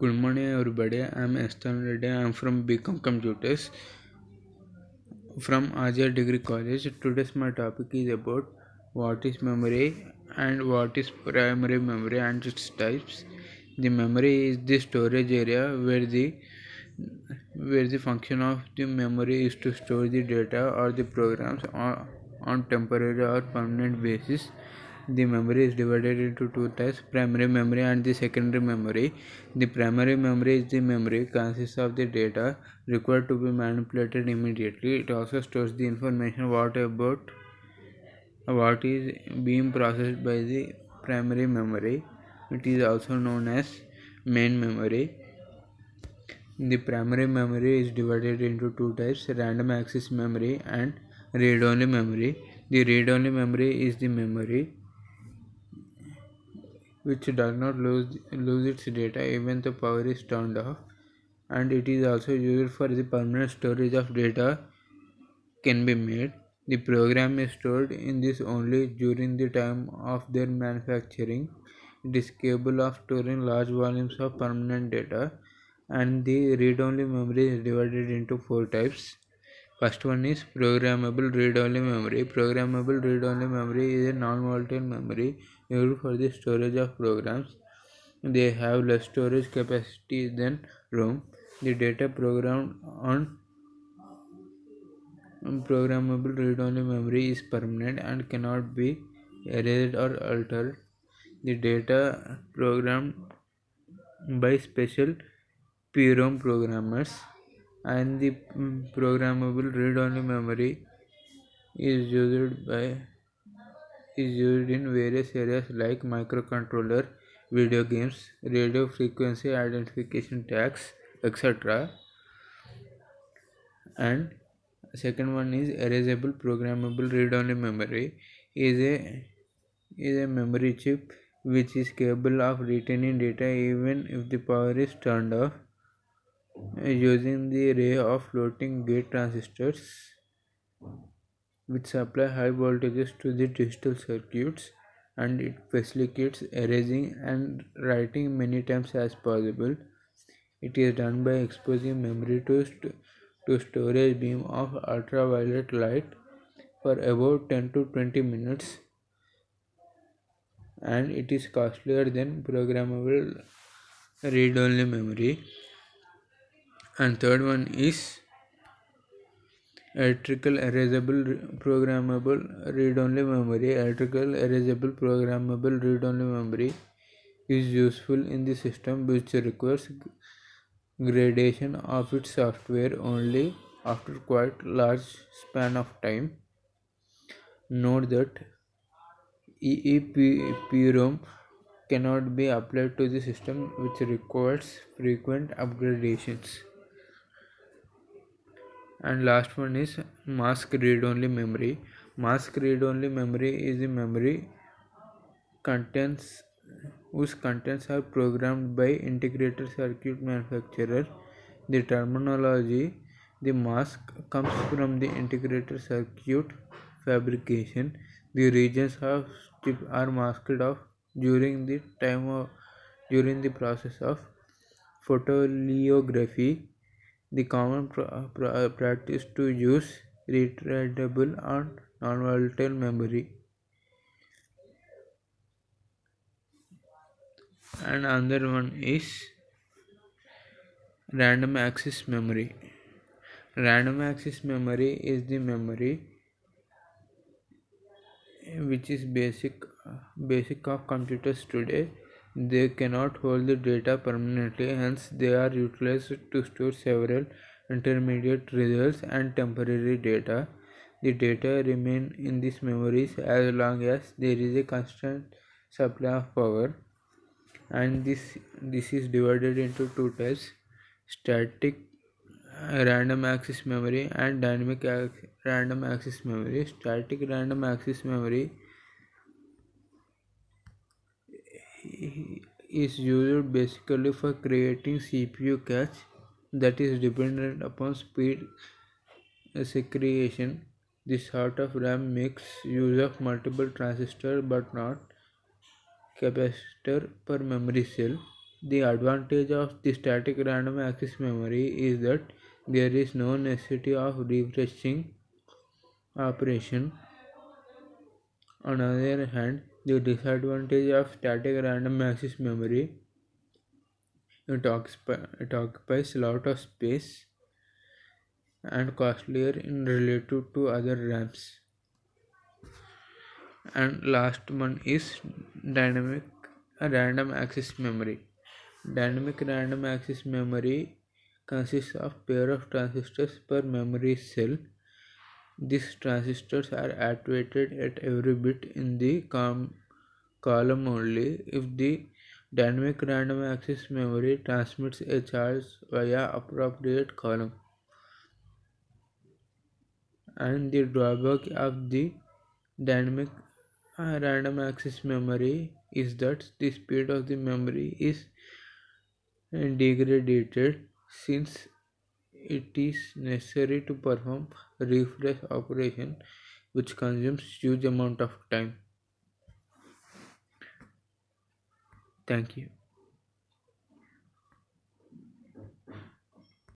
Good morning everybody, I am Aston Reddy. I am from BCom Computers from Azia Degree College. Today's my topic is about what is memory and what is primary memory and its types. The memory is the storage area where the function of the memory is to store the data or the programs on temporary or permanent basis. The memory is divided into two types, primary memory and the secondary memory. The primary memory is the memory consists of the data required to be manipulated immediately. It also stores the information what is being processed by the primary memory. It is also known as main memory. The primary memory is divided into two types, random access memory and read-only memory. The read-only memory is the memory which does not lose its data even the power is turned off, and it is also used for the permanent storage of data can be made. The program is stored in this only during the time of their manufacturing. It is capable of storing large volumes of permanent data, and the read-only memory is divided into four types. First one is programmable read-only memory. Programmable read-only memory is a non-volatile memory used for the storage of programs. They have less storage capacity than ROM. The data programmed on programmable read-only memory is permanent and cannot be erased or altered. The data programmed by special PROM programmers, and the programmable read-only memory is used in various areas like microcontroller, video games, radio frequency identification tags, etc. And second one is erasable programmable read-only memory. Is a memory chip which is capable of retaining data even if the power is turned off, using the array of floating gate transistors which supply high voltages to the digital circuits, and it facilitates erasing and writing many times as possible. It is done by exposing memory to storage beam of ultraviolet light for about 10 to 20 minutes, and it is costlier than programmable read-only memory. And third one is electrical erasable programmable read-only memory. Electrical erasable programmable read-only memory is useful in the system which requires gradation of its software only after quite large span of time. Note that EEPROM cannot be applied to the system which requires frequent upgradations. And last one is mask read-only memory. Mask read-only memory is a memory contents whose contents are programmed by integrated circuit manufacturer. The terminology, the mask, comes from the integrated circuit fabrication. The regions of chip are masked off during the process of photolithography. The common practice to use retrievable and non-volatile memory. And another one is random access memory. Random access memory is the memory which is basic of computers today. They cannot hold the data permanently, hence they are utilized to store several intermediate results and temporary data. The data remain in these memories as long as there is a constant supply of power, and this is divided into two types, static random access memory and dynamic random access memory. Static random access memory is used basically for creating CPU cache that is dependent upon speed segregation. This sort of RAM makes use of multiple transistors but not capacitor per memory cell. The advantage of the static random access memory is that there is no necessity of refreshing operation. On the other hand, the disadvantage of static random access memory, it occupies a lot of space and costlier in relative to other RAMs. And last one is dynamic random access memory. Dynamic random access memory consists of pair of transistors per memory cell. These transistors are activated at every bit in the column only if the dynamic random access memory transmits a charge via appropriate column. And the drawback of the dynamic random access memory is that the speed of the memory is degraded since it is necessary to perform refresh operation which consumes huge amount of time. Thank you.